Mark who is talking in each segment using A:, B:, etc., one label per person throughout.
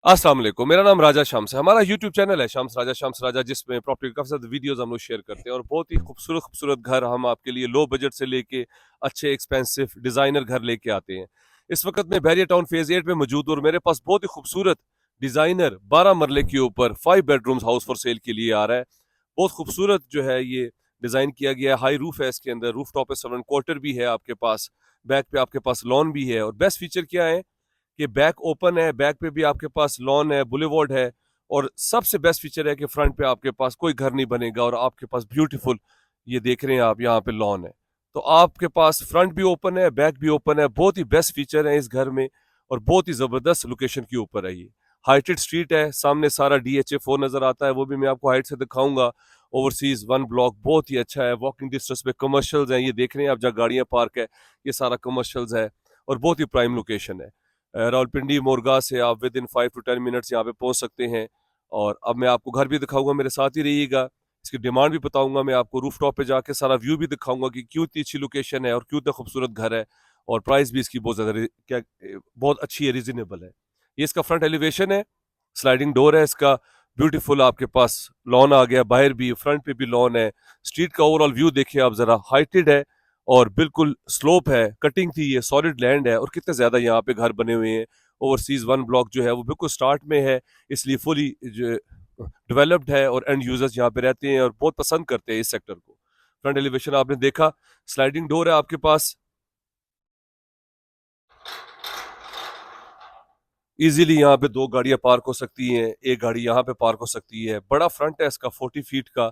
A: अस्सलाम वालेकुम। मेरा नाम राजा शम्स है। हमारा यूट्यूब चैनल है शम्स राजा जिसमें प्रॉपर्टी के काफ़ी सारे वीडियोस हम लोग शेयर करते हैं और बहुत ही खूबसूरत खूबसूरत घर हम आपके लिए लो बजट से लेके अच्छे एक्सपेंसिव डिज़ाइनर घर लेके आते हैं। इस वक्त मैं बैरियर टाउन फेज़ 8 में मौजूद हूँ और मेरे पास बहुत ही खूबसूरत डिज़ाइनर 12 मरले के ऊपर 5 बेडरूम्स हाउस फॉर सेल के लिए आ रहा है। बहुत खूबसूरत जो है ये डिज़ाइन किया गया है। हाई रूफ है इसके अंदर, रूफ टॉप पे सर्वेंट क्वार्टर भी है आपके पास, बैक पे आपके पास लॉन भी है और बेस्ट फीचर क्या है कि बैक ओपन है, बैक पे भी आपके पास लॉन है, बुलेवार्ड है और सबसे बेस्ट फीचर है कि फ्रंट पे आपके पास कोई घर नहीं बनेगा और आपके पास ब्यूटीफुल ये देख रहे हैं आप यहाँ पे लॉन है। तो आपके पास फ्रंट भी ओपन है, बैक भी ओपन है, बहुत ही बेस्ट फीचर है इस घर में और बहुत ही जबरदस्त लोकेशन के ऊपर है ये। हाइटेड स्ट्रीट है, सामने सारा DHA 4 नजर आता है, वो भी मैं आपको हाइट से दिखाऊंगा। ओवरसीज 1 ब्लॉक बहुत ही अच्छा है, वॉकिंग डिस्टेंस पे कमर्शियल्स हैं, ये देख रहे हैं आप जहाँ गाड़ियां पार्क है, ये सारा कमर्शियल्स है और बहुत ही प्राइम लोकेशन है। रावलपिंडी मोरगा से आप विद इन 5 to 10 मिनट्स यहाँ पे पहुँच सकते हैं। और अब मैं आपको घर भी दिखाऊंगा, मेरे साथ ही रहिएगा। इसकी डिमांड भी बताऊंगा, मैं आपको रूफ टॉप पे जाके सारा व्यू भी दिखाऊंगा कि क्यों इतनी अच्छी लोकेशन है और क्यों इतना खूबसूरत घर है और प्राइस भी इसकी बहुत ज़्यादा बहुत अच्छी है, रिजनेबल है। ये इसका फ्रंट एलिवेशन है, स्लाइडिंग डोर है इसका, ब्यूटीफुल आपके पास लॉन आ गया, बाहर भी फ्रंट पे भी लॉन है। स्ट्रीट का ओवरऑल व्यू देखिए आप जरा, हाइटेड है और बिल्कुल स्लोप है, कटिंग थी, ये सॉलिड लैंड है और कितने ज्यादा यहाँ पे घर बने हुए हैं। ओवरसीज 1 ब्लॉक जो है वो बिल्कुल स्टार्ट में है, इसलिए फुली डेवलप्ड है और एंड यूजर्स यहाँ पे रहते हैं और बहुत पसंद करते हैं इस सेक्टर को। फ्रंट एलिवेशन आपने देखा, स्लाइडिंग डोर है आपके पास, इजीली यहाँ पे 2 गाड़ियां पार्क हो सकती हैं, एक गाड़ी यहाँ पे पार्क हो सकती है। बड़ा फ्रंट है इसका 40 फीट का,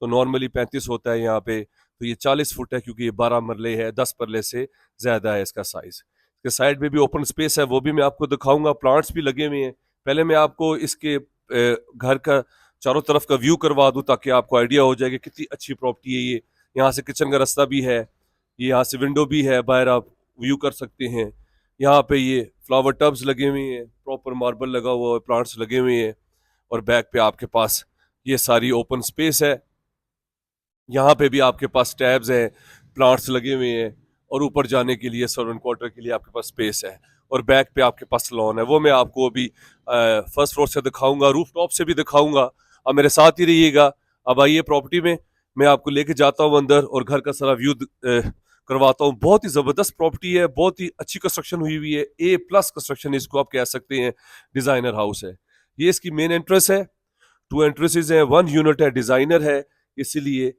A: तो नॉर्मली 35 होता है यहाँ पे, तो ये 40 फुट है क्योंकि ये 12 मरले है, 10 मरले से ज्यादा है इसका साइज। इसके साइड में भी ओपन स्पेस है, वो भी मैं आपको दिखाऊंगा, प्लांट्स भी लगे हुए हैं। पहले मैं आपको इसके घर का चारों तरफ का व्यू करवा दूं ताकि आपको आइडिया हो जाए कि कितनी अच्छी प्रॉपर्टी है ये। यहाँ से किचन का रास्ता भी है, ये यहाँ से विंडो भी है, बाहर आप व्यू कर सकते हैं। यहाँ पे ये फ्लावर टब्स लगे हुए हैं, प्रॉपर मार्बल लगा हुआ है, प्लांट्स लगे हुए हैं और बैक पे आपके पास ये सारी ओपन स्पेस है। यहाँ पे भी आपके पास टैब्स हैं, प्लांट्स लगे हुए हैं और ऊपर जाने के लिए सर्वेंट क्वार्टर के लिए आपके पास स्पेस है और बैक पे आपके पास लॉन है, वो मैं आपको अभी फर्स्ट फ्लोर से दिखाऊंगा, रूफ टॉप से भी दिखाऊंगा। अब मेरे साथ ही रहिएगा। अब आइए प्रॉपर्टी में, मैं आपको लेके जाता हूँ अंदर और घर का सारा व्यू करवाता हूँ। बहुत ही जबरदस्त प्रॉपर्टी है, बहुत ही अच्छी कंस्ट्रक्शन हुई हुई है, A+ कंस्ट्रक्शन इसको आप कह सकते हैं, डिजाइनर हाउस है। ये इसकी मेन एंट्रेंस है, 2 एंट्रेंसेज हैं, 1 यूनिट है, डिजाइनर है, इसीलिए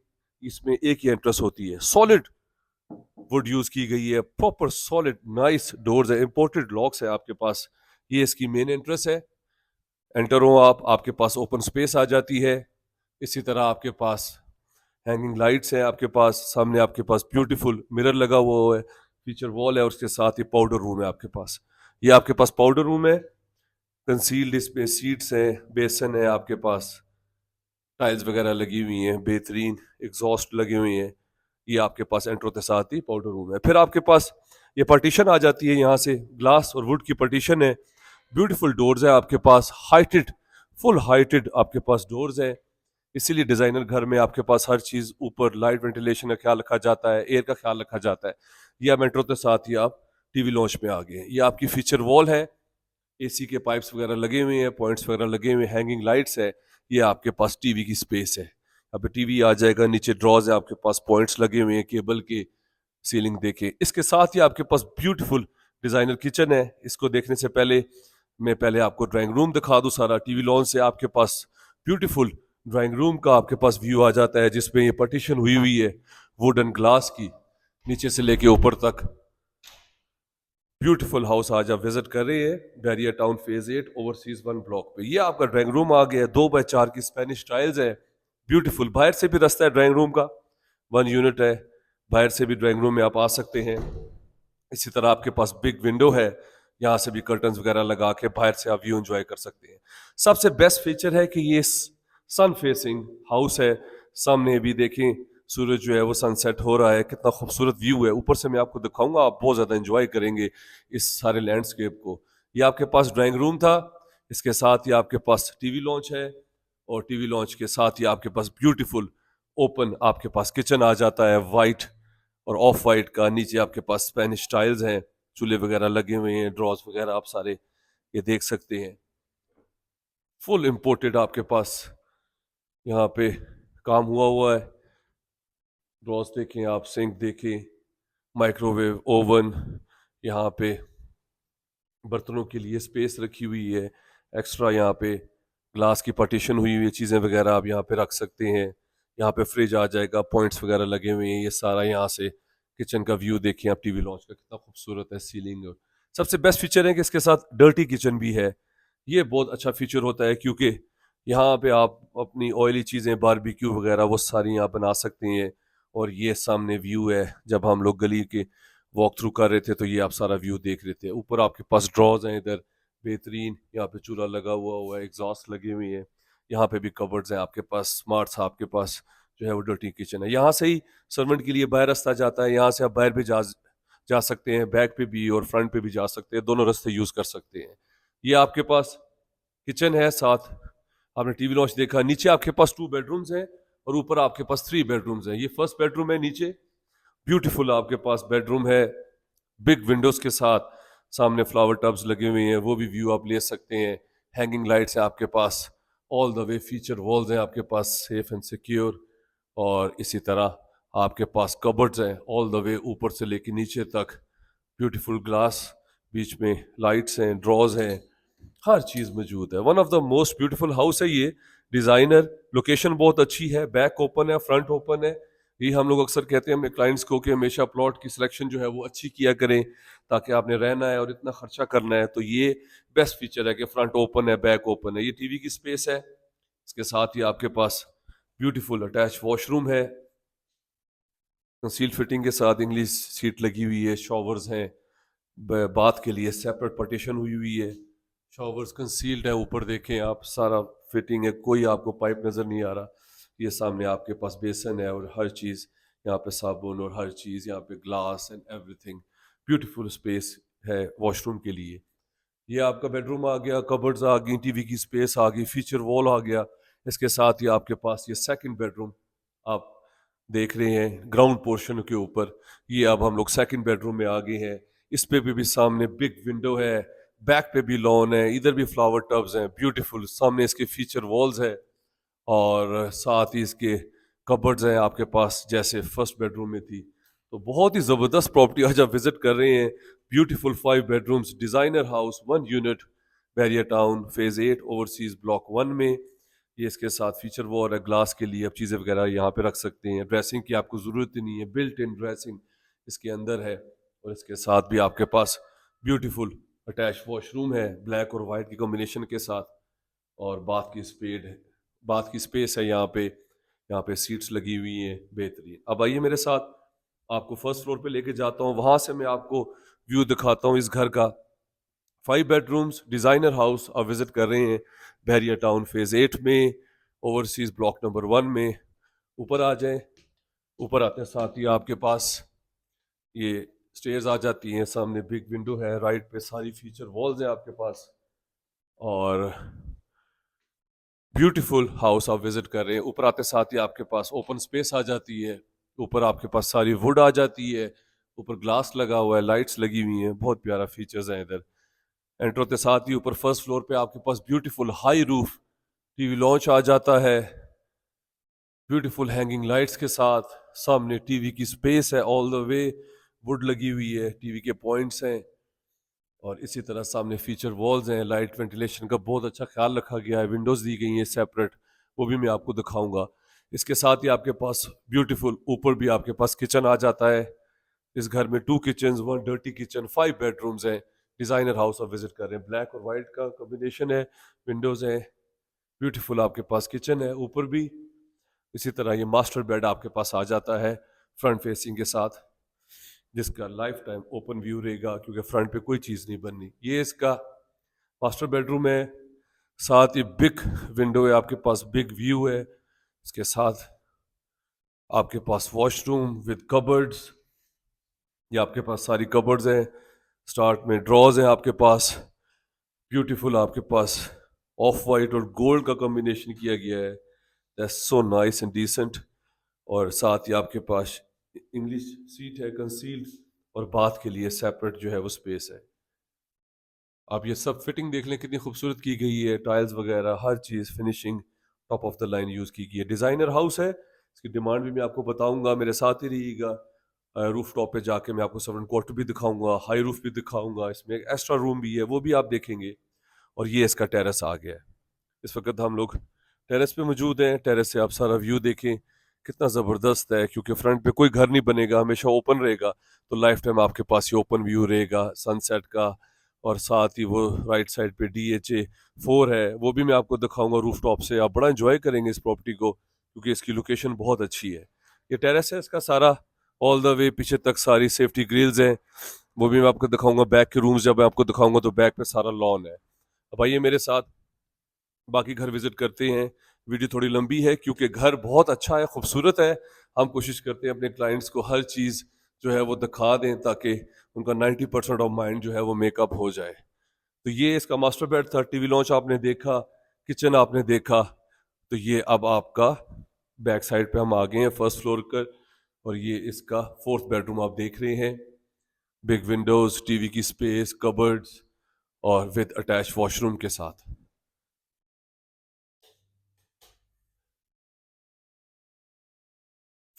A: इसमें एक ही एंट्रेंस होती है। सॉलिड वुड यूज की गई है, प्रॉपर सॉलिड नाइस डोर्स है, इंपोर्टेड लॉक्स है आपके पास। ये इसकी मेन एंट्रेंस है। एंटर हो आप, आपके पास ओपन स्पेस आ जाती है। इसी तरह आपके पास हैंगिंग लाइट्स हैं, आपके पास सामने आपके पास ब्यूटीफुल मिरर लगा हुआ है, फीचर वॉल है और उसके साथ ही पाउडर रूम है आपके पास। ये आपके पास पाउडर रूम है, कंसील्ड इसमें सीट्स हैं, बेसन है आपके पास, टाइल्स वगैरह लगी हुई हैं, बेहतरीन एग्जॉस्ट लगे हुए हैं। ये आपके पास एंटर होते साथ ही पाउडर रूम है। फिर आपके पास ये पार्टीशन आ जाती है, यहाँ से ग्लास और वुड की पार्टीशन है, ब्यूटीफुल डोर्स है आपके पास, हाइटेड, फुल हाइटेड आपके पास डोर्स है। इसीलिए डिजाइनर घर में आपके पास हर चीज ऊपर लाइट वेंटिलेशन का ख्याल रखा जाता है, एयर का ख्याल रखा जाता है। या मेट्रो के साथ ही आप टीवी लॉन्च में आ गए। ये आपकी फीचर वॉल है, AC के पाइप्स वगैरह लगे हुए हैं, पॉइंट्स वगैरह लगे हुए हैं, हैंगिंग लाइट्स है। ये आपके पास टीवी की स्पेस है, यहाँ पे टीवी आ जाएगा, नीचे ड्रॉज है आपके पास, पॉइंट्स लगे हुए हैं केबल के, सीलिंग देखे। इसके साथ ही आपके पास ब्यूटीफुल डिजाइनर किचन है। इसको देखने से पहले मैं पहले आपको ड्राइंग रूम दिखा दूं सारा। टीवी लॉन से आपके पास ब्यूटीफुल ड्राइंग रूम का आपके पास व्यू आ जाता है, जिसमें ये पार्टीशन हुई हुई है वुडन ग्लास की, नीचे से लेके ऊपर तक। ब्यूटीफुल हाउस आज आप विजिट कर रहे हैं barrier town phase 8 overseas 1 block पे। ये आपका ड्राइंग रूम आ गया है, 2x4 की स्पेनिश टाइल्स है, ब्यूटीफुल। बाहर से भी रास्ता है ड्राइंग रूम का, 1 यूनिट है, बाहर से भी ड्राइंग रूम में आप आ सकते हैं। इसी तरह आपके पास बिग विंडो है, यहाँ से भी कर्टन्स वगैरह लगा के बाहर से आप व्यू एंजॉय कर सकते हैं। सबसे बेस्ट फीचर है कि ये सन फेसिंग हाउस है, सामने भी देखें सूरज जो है वो सनसेट हो रहा है, कितना खूबसूरत व्यू है। ऊपर से मैं आपको दिखाऊंगा, आप बहुत ज़्यादा एंजॉय करेंगे इस सारे लैंडस्केप को। ये आपके पास ड्राइंग रूम था, इसके साथ ही आपके पास टीवी लॉन्च है और टीवी लॉन्च के साथ ही आपके पास ब्यूटीफुल ओपन आपके पास किचन आ जाता है, वाइट और ऑफ वाइट का। नीचे आपके पास स्पेनिश टाइल्स हैं, चूल्हे वगैरह लगे हुए हैं, ड्रॉज वगैरह आप सारे ये देख सकते हैं। फुल इम्पोर्टेड आपके पास यहाँ पे काम हुआ है। ड्रॉस देखें आप, सिंक देखें, माइक्रोवेव ओवन, यहाँ पे बर्तनों के लिए स्पेस रखी हुई है एक्स्ट्रा, यहाँ पे ग्लास की पार्टीशन हुई हुई है, चीज़ें वगैरह आप यहाँ पे रख सकते हैं। यहाँ पे फ्रिज आ जाएगा, पॉइंट्स वगैरह लगे हुए हैं। ये सारा यहाँ से किचन का व्यू देखिए आप, टीवी लॉन्च का कितना खूबसूरत है सीलिंग। और सबसे बेस्ट फीचर है कि इसके साथ डर्टी किचन भी है। ये बहुत अच्छा फीचर होता है क्योंकि यहाँ पे आप अपनी ऑयली चीज़ें, बारबेक्यू वगैरह वो सारी यहाँ बना सकते हैं। और ये सामने व्यू है, जब हम लोग गली के वॉक थ्रू कर रहे थे तो ये आप सारा व्यू देख रहे थे। ऊपर आपके पास ड्रॉज हैं इधर बेहतरीन, यहाँ पे चूल्हा लगा हुआ है, एग्जॉस्ट लगे हुए हैं। यहाँ पे भी कबर्ड्स हैं आपके पास, स्मार्ट सा आपके पास जो है वो डर्टी किचन है। यहाँ से ही सर्वेंट के लिए बाहर रास्ता जाता है, यहाँ से आप बाहर भी जा सकते हैं, बैक पे भी और फ्रंट पे भी जा सकते हैं, दोनों रास्ते यूज कर सकते हैं। ये आपके पास किचन है, साथ आपने टीवी लॉन्च देखा। नीचे आपके पास 2 बेडरूम्स हैं और ऊपर आपके पास 3 बेडरूम्स हैं। ये फर्स्ट बेडरूम है नीचे, ब्यूटीफुल आपके पास बेडरूम है, बिग विंडोज के साथ, सामने फ्लावर टब्स लगे हुए हैं, वो भी व्यू आप ले सकते हैं। हैंगिंग लाइट्स है आपके पास, all the way feature walls हैं आपके पास, सेफ एंड सिक्योर। और इसी तरह आपके पास कबर्ड्स हैं ऑल द वे ऊपर से लेके नीचे तक, ब्यूटीफुल ग्लास, बीच में लाइट्स हैं, ड्रॉज हैं, हर चीज मौजूद है। One of the most beautiful house है ये, डिजाइनर, लोकेशन बहुत अच्छी है, बैक ओपन है, फ्रंट ओपन है। ये हम लोग अक्सर कहते हैं अपने क्लाइंट्स को कि हमेशा प्लॉट की सिलेक्शन जो है वो अच्छी किया करें, ताकि आपने रहना है और इतना खर्चा करना है तो ये बेस्ट फीचर है कि फ्रंट ओपन है, बैक ओपन है। ये टीवी की स्पेस है, इसके साथ ही आपके पास ब्यूटीफुल अटैच वॉशरूम है, कंसील फिटिंग के साथ, इंग्लिश सीट लगी हुई है, शॉवर्स हैं, बाथ के लिए सेपरेट पार्टीशन हुई हुई है, शॉवर्स कंसील्ड है। ऊपर देखें आप, सारा फिटिंग है, कोई आपको पाइप नज़र नहीं आ रहा। ये सामने आपके पास बेसन है और हर चीज़ यहाँ पे, साबुन और हर चीज़ यहाँ पे, glass and everything, beautiful space है वॉशरूम के लिए। ये आपका बेडरूम आ गया, कबर्ड्स आ गई, टीवी की स्पेस आ गई, फीचर वॉल आ गया। इसके साथ ही आपके पास ये सेकंड बेडरूम आप देख रहे हैं ग्राउंड पोर्शन के ऊपर। ये अब हम लोग सेकंड बेडरूम में आ गए हैं। इस पे भी सामने बिग विंडो है, बैक पे भी लॉन है, इधर भी फ्लावर टब्स हैं, ब्यूटीफुल, सामने इसके फीचर वॉल्स है और साथ ही इसके कबर्ड्स हैं आपके पास जैसे फर्स्ट बेडरूम में थी। तो बहुत ही ज़बरदस्त प्रॉपर्टी आज आप विजिट कर रहे हैं। Beautiful 5 bedrooms designer house, 1 unit, barrier town, phase 8 overseas block 1 में। ये इसके साथ फीचर वॉल है, ग्लास के लिए आप चीज़ें वगैरह यहाँ पे रख सकते हैं, ड्रेसिंग की आपको ज़रूरत ही नहीं है, बिल्ट इन ड्रेसिंग इसके अंदर है। और इसके साथ भी आपके पास ब्यूटीफुल अटैच वॉशरूम है, ब्लैक और वाइट की कॉम्बिनेशन के साथ। और बाथ की स्पेस है यहाँ पे सीट्स लगी हुई हैं बेहतरीन। अब आइए मेरे साथ, आपको फर्स्ट फ्लोर पे लेके जाता हूँ, वहां से मैं आपको व्यू दिखाता हूँ इस घर का। 5 बेडरूम्स डिजाइनर हाउस आप विजिट कर रहे हैं बहरिया टाउन फेज़ 8 में, ओवरसीज ब्लॉक नंबर 1 में। ऊपर आ जाए, ऊपर आते हैं साथ ही आपके पास ये स्टेयर्स आ जाती हैं, सामने बिग विंडो है, राइट पे सारी फीचर वॉल्स हैं आपके पास। और ब्यूटीफुल हाउस आप विजिट कर रहे हैं। ऊपर आते साथ ही आपके पास ओपन स्पेस आ जाती है, ऊपर आपके पास सारी वुड आ जाती है, ऊपर ग्लास लगा हुआ है, लाइट्स लगी हुई हैं, बहुत प्यारा फीचर्स हैं इधर। एंटर होते साथ ही ऊपर फर्स्ट फ्लोर पे आपके पास beautiful high roof TV lounge आ जाता है, ब्यूटीफुल हैंगिंग लाइट्स के साथ। सामने टीवी की स्पेस है ऑल द वे, वुड लगी हुई है, टीवी के पॉइंट्स हैं। और इसी तरह सामने फीचर वॉल्स हैं, लाइट वेंटिलेशन का बहुत अच्छा ख्याल रखा गया है, विंडोज़ दी गई हैं सेपरेट, वो भी मैं आपको दिखाऊंगा। इसके साथ ही आपके पास ब्यूटीफुल ऊपर भी आपके पास किचन आ जाता है। इस घर में 2 किचन, 1 डर्टी किचन, 5 बेडरूम्स हैं। डिज़ाइनर हाउस आप विजिट कर रहे हैं, ब्लैक और वाइट का कॉम्बिनेशन है, विंडोज़ हैं, ब्यूटीफुल आपके पास किचन है ऊपर भी। इसी तरह ये मास्टर बेड आपके पास आ जाता है फ्रंट फेसिंग के साथ, जिसका लाइफ टाइम ओपन व्यू रहेगा क्योंकि फ्रंट पे कोई चीज़ नहीं बननी। ये इसका मास्टर बेडरूम है, साथ ही बिग विंडो है आपके पास, बिग व्यू है। इसके साथ आपके पास वॉशरूम विद कबर्ड्स, ये आपके पास सारी कबर्ड्स हैं, स्टार्ट में ड्रॉज हैं आपके पास, ब्यूटीफुल आपके पास ऑफ वाइट और गोल्ड का कॉम्बिनेशन किया गया है, that's so nice and decent. और साथ ही आपके पास इंग्लिश सीट है कंसील्ड, और बाथ के लिए सेपरेट जो है वो स्पेस है। आप ये सब फिटिंग देख लें कितनी खूबसूरत की गई है, टाइल्स वगैरह हर चीज़ finishing top of the line use की गई है। डिज़ाइनर हाउस है, इसकी डिमांड भी मैं आपको बताऊंगा, मेरे साथ ही रहिएगा। रूफ टॉप पे जाके मैं आपको सर्वेंट क्वार्टर भी दिखाऊंगा, हाई रूफ भी दिखाऊंगा, इसमें एक एक्स्ट्रा रूम भी है वो भी आप देखेंगे। और ये इसका टेरेस आ गया है। इस वक्त हम लोग टेरेस पे मौजूद हैं। टेरेस से आप सारा व्यू देखें कितना ज़बरदस्त है, क्योंकि फ्रंट पे कोई घर नहीं बनेगा, हमेशा ओपन रहेगा। तो लाइफ टाइम आपके पास ये ओपन व्यू रहेगा सनसेट का। और साथ ही वो राइट साइड पे DHA 4 है, वो भी मैं आपको दिखाऊंगा रूफ टॉप से। आप बड़ा इंजॉय करेंगे इस प्रॉपर्टी को, क्योंकि इसकी लोकेशन बहुत अच्छी है। ये टेरेस है इसका सारा, ऑल द वे पीछे तक सारी सेफ्टी ग्रिल्स हैं, वो भी मैं आपको दिखाऊंगा। बैक के रूम्स जब मैं आपको दिखाऊंगा तो बैक पे सारा लॉन है। अब आइए मेरे साथ बाकी घर विजिट करते हैं। वीडियो थोड़ी लंबी है क्योंकि घर बहुत अच्छा है, खूबसूरत है। हम कोशिश करते हैं अपने क्लाइंट्स को हर चीज़ जो है वो दिखा दें, ताकि उनका 90% ऑफ माइंड जो है वो मेकअप हो जाए। तो ये इसका मास्टर बेड था, टीवी लॉन्च आपने देखा, किचन आपने देखा। तो ये अब आपका बैक साइड पे हम आ गए हैं फर्स्ट फ्लोर पर, और ये इसका फोर्थ बेडरूम आप देख रहे हैं। बिग विंडोज, टीवी की स्पेस, कबर्ड्स और विद अटैच वॉशरूम के साथ।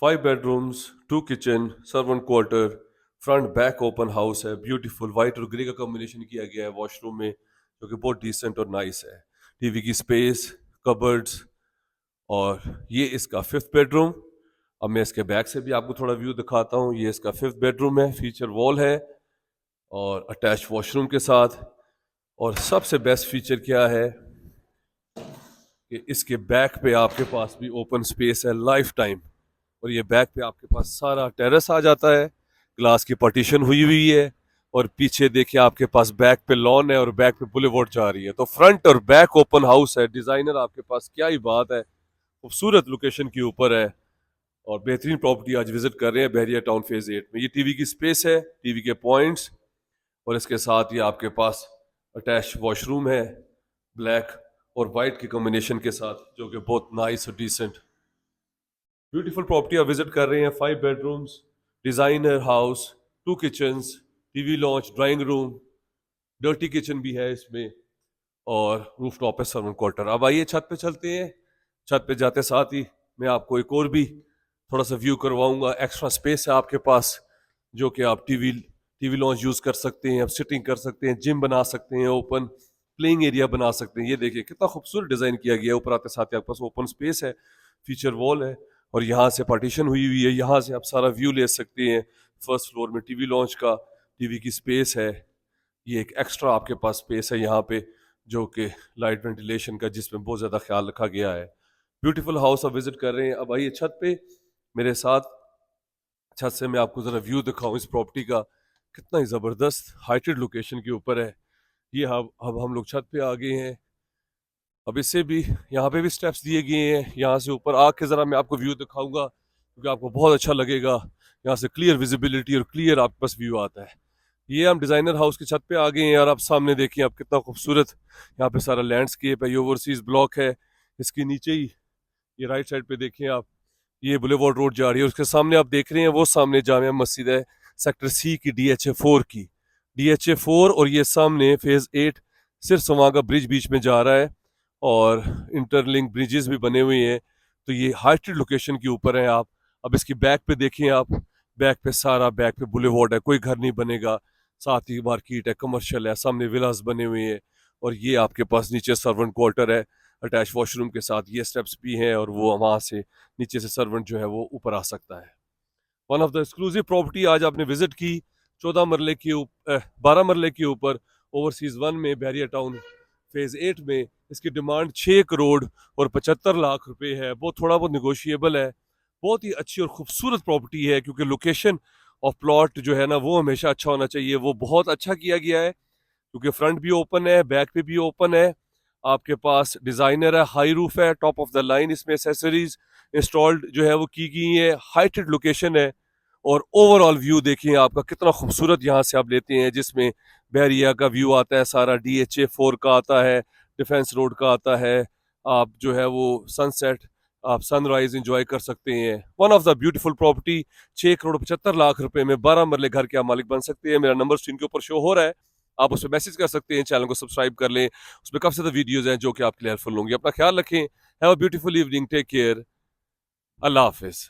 A: 5 bedrooms, 2 kitchen, servant quarter, front back open house है। ब्यूटीफुल वाइट और ग्रे का कॉम्बिनेशन किया गया है वॉशरूम में, जो कि बहुत डिसेंट और नाइस है। टीवी की स्पेस, कबर्ड्स, और ये इसका फिफ्थ बेडरूम। अब मैं इसके बैक से भी आपको थोड़ा व्यू दिखाता हूँ। ये इसका फिफ्थ बेडरूम है, फीचर वॉल है और अटैच वॉशरूम के साथ। और सबसे बेस्ट फीचर क्या है कि इसके बैक पे आपके पास भी ओपन स्पेस है लाइफ टाइम। और ये बैक पे आपके पास सारा टेरेस आ जाता है, ग्लास की पार्टीशन हुई हुई है। और पीछे देखिए आपके पास बैक पे लॉन है और बैक पे बुलेवार्ड जा रही है। तो फ्रंट और बैक ओपन हाउस है, डिजाइनर आपके पास, क्या ही बात है। खूबसूरत लोकेशन के ऊपर है और बेहतरीन प्रॉपर्टी आज विजिट कर रहे हैं बहरिया टाउन फेज 8 में। ये टीवी की स्पेस है, टीवी के पॉइंट्स, और इसके साथ ही आपके पास अटैच वॉशरूम है ब्लैक और वाइट के कॉम्बिनेशन के साथ, जो कि बहुत नाइस और डिसेंट ब्यूटीफुल प्रॉपर्टी आप विजिट कर रहे हैं। 5 bedrooms, designer house, 2 kitchens, TV launch, drawing room, dirty kitchen भी है इसमें, और रूफ टॉप है सर्वेंट क्वार्टर। अब आइए छत पे चलते हैं। छत पे जाते साथ ही मैं आपको एक और भी थोड़ा सा व्यू करवाऊंगा। एक्स्ट्रा स्पेस है आपके पास, जो कि आप टीवी टीवी लॉन्च यूज कर सकते हैं, आप सिटिंग कर सकते हैं, जिम बना सकते हैं, ओपन प्लेइंग एरिया बना सकते हैं। ये देखिए कितना खूबसूरत डिजाइन किया गया है। ऊपर आते साथ ही आपके पास ओपन स्पेस है, फीचर वॉल है, और यहाँ से पार्टीशन हुई हुई है। यहाँ से आप सारा व्यू ले सकते हैं। फर्स्ट फ्लोर में टीवी लॉन्च का, टीवी की स्पेस है। ये एक एक्स्ट्रा आपके पास स्पेस है यहाँ पे, जो कि लाइट वेंटिलेशन का, जिसमें बहुत ज़्यादा ख्याल रखा गया है। ब्यूटीफुल हाउस आप विजिट कर रहे हैं। अब आइए छत पे मेरे साथ। छत से मैं आपको ज़रा व्यू दिखाऊं इस प्रॉपर्टी का, कितना ही ज़बरदस्त हाइटेड लोकेशन के ऊपर है ये। अब हम लोग छत पे आ गए हैं। अब इससे भी यहाँ पे भी स्टेप्स दिए गए हैं। यहाँ से ऊपर आके ज़रा मैं आपको व्यू दिखाऊंगा, क्योंकि आपको बहुत अच्छा लगेगा। यहाँ से क्लियर विजिबिलिटी और क्लियर आपके पास व्यू आता है। ये हम डिज़ाइनर हाउस की छत पे आ गए हैं और आप सामने देखिए आप कितना खूबसूरत यहाँ पे सारा लैंडस्केप है। ये ओवरसीज ब्लॉक है, इसके नीचे ही ये राइट साइड पे देखिए आप, ये बुलेवार्ड रोड जा रही है। उसके सामने आप देख रहे हैं वो सामने जामिया मस्जिद है, सेक्टर C की, DHA 4 की, DHA 4। और ये सामने फेज 8 सिर्फ वहाँ का ब्रिज बीच में जा रहा है, और इंटरलिंक ब्रिजेस भी बने हुए हैं। तो ये हाइटेड लोकेशन के ऊपर है आप। अब इसकी बैक पे देखें आप, बैक पे सारा, बैक पे बुलेवार्ड है, कोई घर नहीं बनेगा। साथ ही मार्केट है, कमर्शियल है, सामने विलास बने हुए हैं। और ये आपके पास नीचे सर्वेंट क्वार्टर है अटैच वॉशरूम के साथ। ये स्टेप्स भी हैं और वो वहाँ से नीचे से सर्वेंट जो है वो ऊपर आ सकता है। One of the exclusive property आज आपने विजिट की, 12 मरले के ऊपर, ओवरसीज 1 में, बहरिया टाउन फेज 8 में। इसकी डिमांड 6 करोड़ और 75 लाख रुपए है। वो थोड़ा बहुत निगोशिएबल है। बहुत ही अच्छी और खूबसूरत प्रॉपर्टी है, क्योंकि लोकेशन ऑफ प्लॉट जो है ना वो हमेशा अच्छा होना चाहिए। वो बहुत अच्छा किया गया है, क्योंकि फ्रंट भी ओपन है, बैक पे भी ओपन है। आपके पास डिजाइनर है, हाई रूफ है, टॉप ऑफ द लाइन इसमें एसेसरीज इंस्टॉल्ड जो है वो की गई है। हाइटेड लोकेशन है, और ओवरऑल व्यू देखिए आपका कितना खूबसूरत यहाँ से आप लेते हैं, जिसमें बहरिया का व्यू आता है सारा, DHA 4 का आता है, डिफेंस रोड का आता है। आप जो है वो सनसेट, आप सनराइज एंजॉय कर सकते हैं। One of the beautiful property, 6 crore 75 lakh रुपए में 12 मरले घर के आप मालिक बन सकते हैं। मेरा नंबर स्क्रीन के ऊपर शो हो रहा है, आप उस पर मैसेज कर सकते हैं, चैनल को सब्सक्राइब कर लें, उसमें काफ़ी ज़्यादा वीडियोज़ हैं जो कि आपके लिए हेल्पफुल होंगी। अपना ख्याल रखें, have a beautiful evening, take care, अल्लाह हाफिज़।